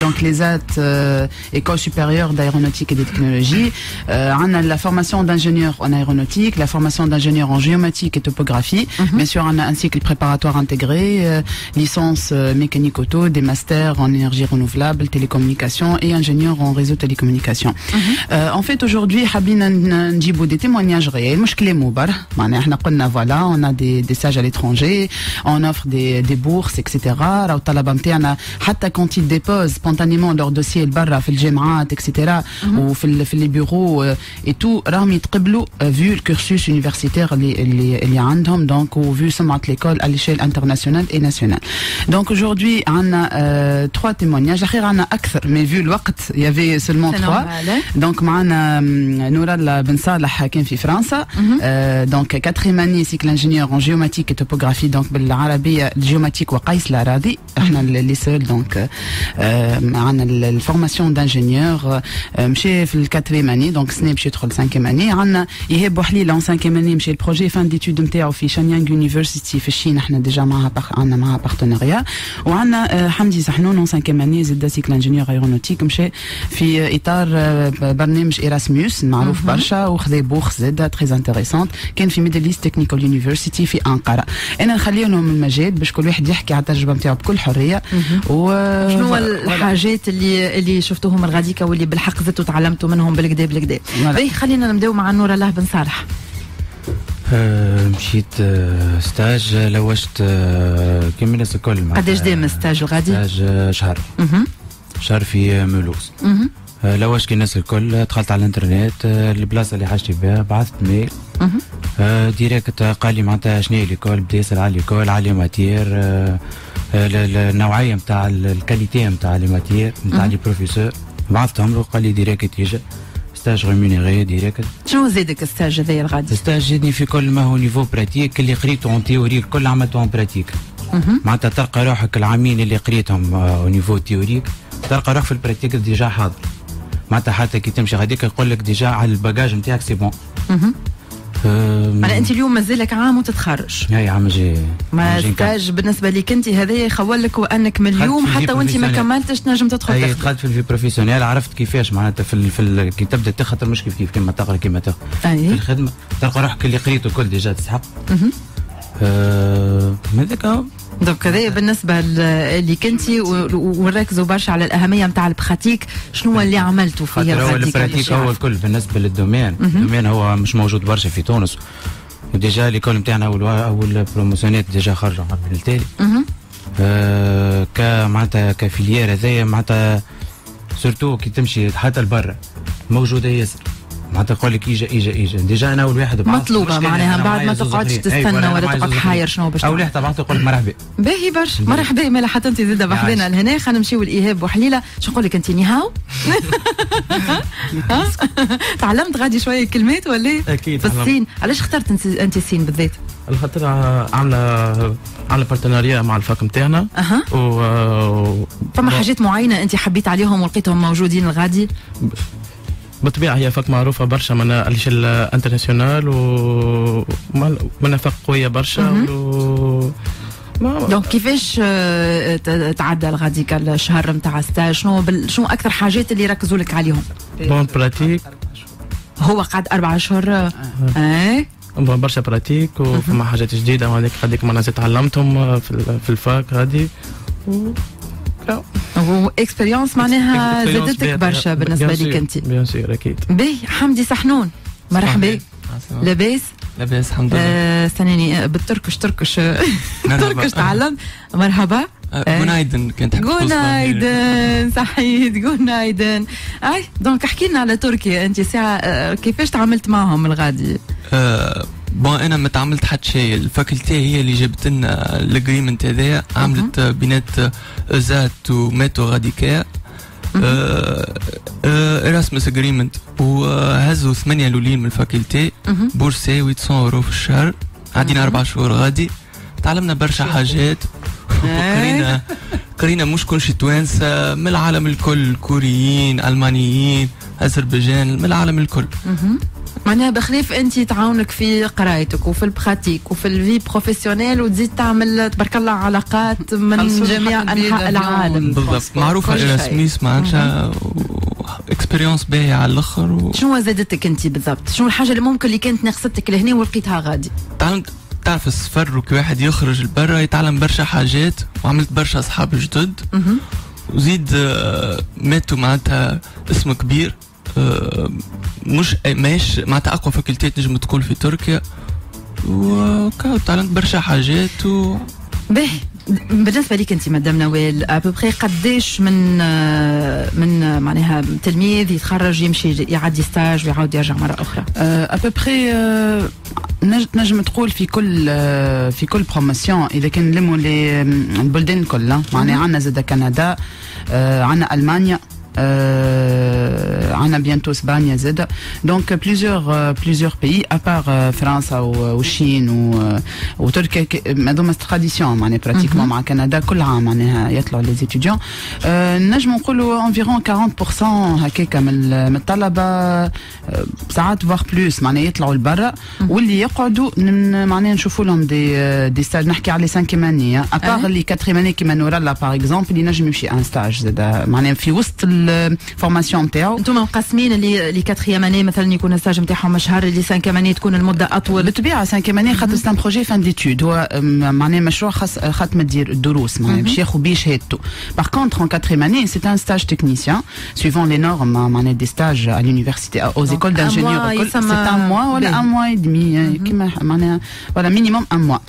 donc les AT, École supérieure d'aéronautique et des technologies. On a la formation d'ingénieur en aéronautique, la formation d'ingénieur en géomatique et topographie. Bien sûr, on a un cycle préparatoire intégré, licence mécanique auto, des masters en énergie renouvelable, télécommunications et ingénieur en réseau télécommunications. En fait, aujourd'hui, حابين نجيبوا des témoignages réels. مش كلام مبر. معناها احنا قلنا voilà, on a des stages à l'étranger, on offre des bourses, etc. راهو الطلبة نتاعنا حتى quand ils déposent spontanément leur dossier لبرا في الجامعات, etc. وفي les bureaux et tout, راهم يتقبلوا vu le cursus universitaire اللي عندهم, donc ou vu سمعة l'école à l'échelle internationale et nationale. Donc aujourd'hui, on a 3 témoignages. الأخير on a أكثر, mais vu le وقت, il y avait seulement 3. Donc معنا نورال بن صالح كان في فرنسا, donc 4e année cycle ingénieur en géomatique et topographie, donc بالعربية الجيوماتيك وقيس الأراضي. احنا اللي سول, donc معنا الفورماسيون d'ingénieur, مشي في 4e année, donc سنة باش يدخل 5e année. عندنا إيهاب بوحليلة en 5e année, مشي البروجي فان ديتود نتاعو في شانيانغ يونيفرسيتي في الصين, احنا ديجا عندنا معها بارتنريا. وعندنا حمدي سحنون en 5e année زاد سيكل انجينيور ايرونوتيك, مشى في اطار برنامج ايراسموس معروف برشا, وخذ بورس زاد تري انتريسونت, كان في ميدل ايست تكنيكال يونيفرسيتي في انقره. انا نخلي لهم المجال باش كل واحد يحكي على التجربه نتاعو بكل حريه. شنو هو الحاجات اللي شفتوهم الغاديكا واللي بالحق زدتوا تعلمتوا منهم بالكدا. باهي خلينا نبداو مع نور الله بن صالح. مشيت ستاج, لوجت كم الناس الكل. قداش دام الستاج الغادي؟ ستاج شهر في مولوز. لوجت الناس الكل, دخلت على الانترنت البلاصه اللي حاجتي بها, بعثت ميل ديريكت, قال لي معناتها شنو هي ليكول, بدا يسال على ليكول, على لي ماتير, النوعيه نتاع الكاليتي نتاع لي ماتير نتاع لي بروفيسور. بعثتهم له, قال لي ديريكت يجي ستاج ريمونيري ديريكت. شنو زادك الستاج هذايا الغادي؟ الستاج زادني في كل ما هو نيفو براتيك, اللي قريته اون تيوري الكل عملته اون براتيك. معناتها تلقى روحك العامين اللي قريتهم او نيفو تيوريك, تلقى روحك في البراتيك ديجا حاضر. معناتها حتى كي تمشي غاديك يقول لك ديجا على الباجاج نتاعك سي بون. معناها انت اليوم مازالك عام وتتخرج. اي عام جاي. ما ستاج بالنسبه لك انت هذايا يخول لك وانك من اليوم حتى وانت ما كملتش تنجم تدخل تخدم. دخلت في الفي بروفيسيونيل, عرفت كيفاش معناتها في كي تبدا تخاطر مش كيف كيما تقرا كيما تاخذ في الخدمه, تلقى روحك اللي قريته الكل ديجا تسحق. هذاك دونك هذايا بالنسبه اللي كنتي, ونركزوا برشا على الاهميه نتاع البراتيك. شنو اللي عملتوا فيه الغاديك؟ البراتيك هو الكل بالنسبه للدومين. الدومين هو مش موجود برشا في تونس, وديجا ليكول نتاعنا اول بروموسيونات ديجا خرجوا من التالي. معناتها كفيليير هذايا, معناتها سورتو كي تمشي حتى لبرا موجوده ياسر. معناتها تقول لك اجا ديجا انا اول واحد مطلوبه, معناها بعد ما تقعدش تستنى ولا تقعد حاير شنو باش اول واحد بعث يقول لك مرحبا. باهي برشا مرحبا. مالا حتى انت زاده بحذنا لهنا. خلينا نمشيو لايهاب وحليله. شو نقول لك انت نيهاو؟ تعلمت غادي شويه كلمات ولا؟ اكيد. في الصين علاش اخترت انت الصين بالذات؟ الخاطر عامله بارتنريا مع الفاك نتاعنا. فما حاجات معينه انت حبيت عليهم ولقيتهم موجودين الغادي؟ بالطبيعه هي فاك معروفه برشا من الشيل انترناسيونال ومن فاك قويه برشا. دونك كيفاش تعدى الغاديك الشهر نتاع ستاج؟ شنو اكثر حاجات اللي ركزوا لك عليهم؟ بون براتيك. هو قعد 4 اشهر. برشا براتيك وفما حاجات جديده, وهذيك هذيك ما ناس تعلمتهم في الفاك هذه. واكسبيريونس معناها زادتك برشا بالنسبه لك انت. بيان سور اكيد. باهي حمدي سحنون مرحبا. لاباس؟ لاباس الحمد لله. استناني بالتركش تركش تعلم. مرحبا. جونايدن كنت جونايدن سعيد جونايدن. دونك احكي لنا على تركيا انت ساعه كيفاش تعاملت معهم الغادي؟ بون انا ما تعاملت حتى شيء, الفاكولتي هي اللي جابت لنا الاجريمنت هذايا, عملت بينات ازات وميتو غاديكا ايراسمس اجريمنت, وهزوا 8 الاولين من الفاكولتي بورسي 800 اورو في الشهر. قعدنا 4 شهور غادي, تعلمنا برشا حاجات. قرينا مش كل شيء توانسه من العالم الكل, كوريين, المانيين, اذربيجان, من العالم الكل. معناها بخلاف انت تعاونك في قرايتك وفي البراتيك وفي الفي بروفيسيونيل وتزيد تعمل تبارك الله علاقات من جميع انحاء العالم. بالضبط معروفه إراسميس معناتها اكسبيريونس باهيه على الاخر. شنو زادتك انت بالضبط؟ شنو الحاجه اللي ممكن اللي كانت ناقصتك لهنا ولقيتها غادي؟ تعرف السفر وكي واحد يخرج لبرا يتعلم برشا حاجات وعملت برشا اصحاب جدد وزيد ماتوا معناتها اسم كبير مش ماهيش معناتها اقوى فاكولتات نجم تقول في تركيا وتعلمت برشا حاجات باهي. بالنسبه ليك انت مدام نوال ابوبخي قداش من معناها تلميذ يتخرج يمشي يعدي ستاج ويعاود يرجع مره اخرى؟ ابوبخي نجم تقول في كل بروموسيون اذا كان نلموا البلدان كلها معناها عندنا زاد كندا عندنا المانيا عندنا بيانتو اسبانيا زاد دونك بليزيور بيي ابار فرنسا والصين وتركيا هذوما تراديسيون معناها براتيكمون مع كندا كل عام معناها يطلعوا لي زيتيديون نجم نقولوا انفيرون 40% هكاكا من الطلبه ساعات فوار بلوس معناها يطلعوا لبرا واللي يقعدوا معناها نشوفوا لهم دي ستاج. نحكي على 5 اني ابار اللي 4 اني كيما نورلا باغ اكزومبل اللي نجم يمشي ان ستاج زاد معناها في وسط الفورماسيون نتاعو. انتم مقسمين اللي 4 اني مثلا يكون الستاج نتاعهم شهر، اللي 5 اني تكون المده اطول؟ بالطبيعه 5 اني خاطر سان بروجي فان ديتود هو معناها مشروع خاص خاطر تدير الدروس معناها باش ياخذ بيه شهادته. باغ كونتر en 4 années c'est un stage technicien suivant les normes معناها des stages à l'université aux écoles d'ingénieurs c'est un mois ولا un mois et demi كيما معناها voilà minimum un mois.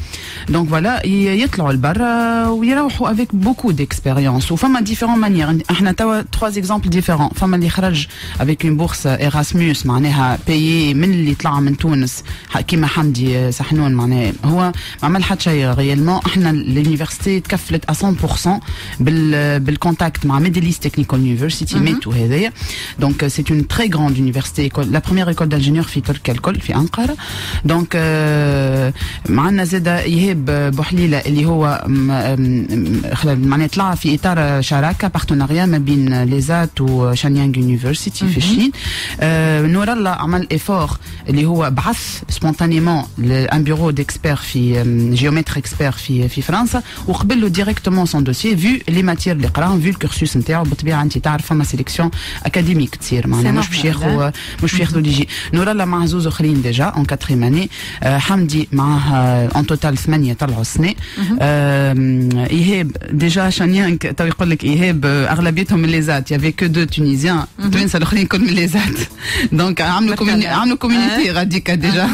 donc voilà يطلعوا لبرا ويروحوا avec beaucoup d'expérience وفما différentes manières. احنا توا 3 exemples différents. فما اللي خرج avec une bourse Erasmus معناها payé من اللي طلع من تونس كيما حمدي سحنون معناها هو ما عمل حتى شيء ريالمون. احنا l'université تكفلت à 100% بالcontact مع Middle East Technical University ميتو هذايا. donc c'est une très grande université la première école d'ingénieurs في تركيا الكل في أنقرة. donc معنا زاد يهاب بوحليلة اللي هو معناها طلع في إطار شراكة بارتناريا ما بين ليزات وشانيانغ يونيفرسيتي في الصين. نور الله عمل إفور اللي هو بعث سبونتانيمون ان بيرو ديكسبير في جيومتر اكسبير في فرنسا وقبل له ديريكتومون سون دوسي فيو لي ماتير اللي قراهم فيو الكورسوس نتاعو. بالطبيعه انت تعرف فما سيليكسيون اكاديميك تصير معناها مش باش ياخذوا ليجي. نور الله مع زوز اخرين ديجا اون 4 اني. حمدي معاه اون توتال 8 طلعوا السنه. ايهاب ديجا شانيانغ تو يقول لك ايهاب اغلبيتهم من ليزات يافي كو دو تونيزيان توانسه الاخرين كل من ليزات. دونك عملوا كوميونيتي غاديكا ديجا.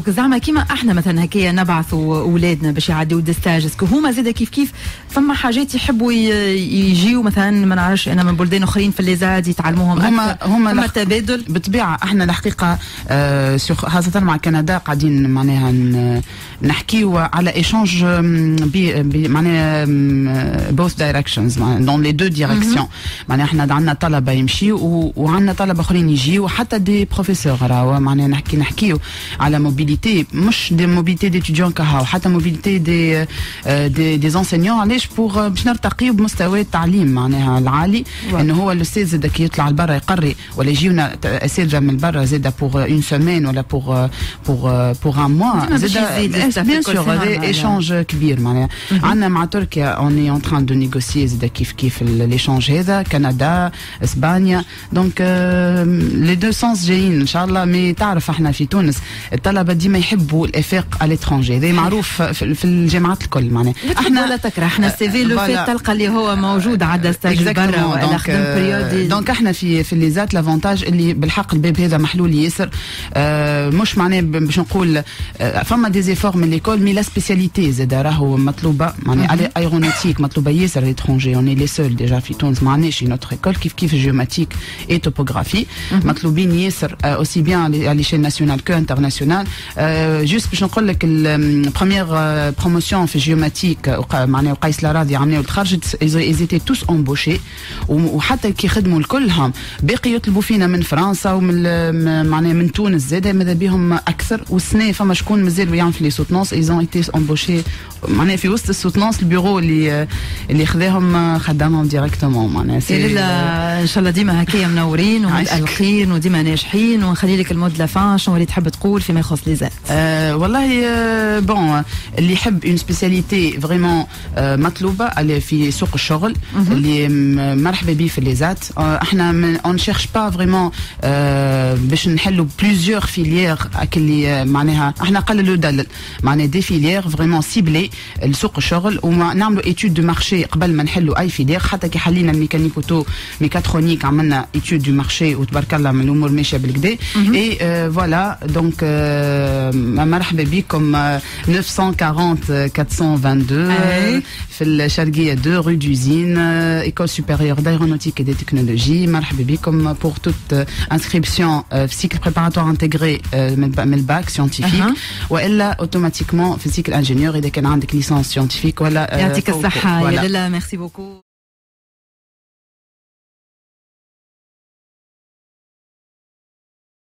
وزعما كيما احنا مثلا هكايا نبعثوا اولادنا باش يعديو دي ستاج اسكو هما زاده كيف فما حاجات يحبوا يجيو مثلا ما نعرفش انا من بلدان اخرين في الليزاد يتعلموهم هما تبادل. بالطبيعه احنا الحقيقه خاصه مع كندا قاعدين معناها نحكيو على ايشانج معناها both directions dans les deux directions. معناها احنا عندنا طلبه يمشيو وعندنا طلبه اخرين يجيو وحتى دي بروفيسور راهو معناها نحكيو على موبيليتي مش دي موبيليتي ديتيديون كهو حتى موبيليتي دي انسينيون علاش بوغ باش نرتقيو بمستوى التعليم معناها العالي. انه هو الاستاذ زاد كي يطلع لبرا يقري ولا يجيونا اساتذه من برا زاد بوغ اون سيمين ولا بوغ ان موا زاد بيان سور هذا ايشانج كبير معناها. عندنا مع تركيا اوني اون تران دو نيغوسيي زاد كيف ليشانج هذا كندا اسبانيا. دونك لي دو سونس جايين ان شاء الله. مي تعرف احنا في تونس الطلبه ديما يحبوا الافاق على ليترونجي هذا معروف في الجامعات الكل معناها. احنا ولا تكره احنا السي في لو في تلقى اللي هو موجود عدى ستاج برا ولا خدم بريودي. دونك احنا في ليزات لافونتاج اللي بالحق الباب هذا محلول ياسر. مش معناه باش نقول فما دي زيفور من ليكول مي لا سبيسياليتي زاد راهو مطلوبه معناها ايرونوتيك مطلوبه ياسر ليترونجي. اوني لي سول ديجا في تونس ما عندناش نوتر ايكول كيف جيوماتيك اي توبوغرافي مطلوبين ياسر اوسي بيان على ليشيل ناسيونال كو international. Juste باش نقول لك première promotion في جيوماتيك معناها وقيس لارادي عملوا الخرجت ils étaient tous embauchés وحتى كي خدموا الكلهم باقي يطلبوا فينا من فرنسا ومن معناها من تونس زاده ماذا بهم اكثر والسنه فما شكون مازالوا يعمل في لي سوتنونس ils ont été embauchés معناها في وسط السوتنونس البيرو اللي خذاهم خدامهم ديريكتومون معناها ان شاء الله ديما هكايا منورين ومتألقين وديما ناجحين ونخلي لك المود لافان شنو اللي تحب تقول فيما يخص لي زاد. والله بون اللي يحب اون سبيسياليتي فريمون مطلوبه في سوق الشغل اللي مرحبا بيه في لي زاد. احنا اون شيرش با فريمون باش نحلوا بليزيور فيليير اللي معناها احنا قللوا دلل معناها دي فيليير فريمون سيبلي لسوق الشغل ونعملوا ايتود دو مارشي قبل ما نحلوا اي فيليير حتى كي حلينا الميكانيكوتو ميكاترونيك عملنا ايتود دو مارشي وتبارك الله من الامور ماشيه بالكدا اي فوالا دونك مرحبا بكم 940 422 في الشرقيه 2 رue d'Usine école supérieure d'aéronautique et des technologies. مرحبا بكم pour toute inscription في cycle préparatoire intégré من الباك scientifique والا automatiquement في cycle ingénieur اذا كان عندك licence scientifique ولا يعطيك الصحه يا لاله. ميرسي بوكو.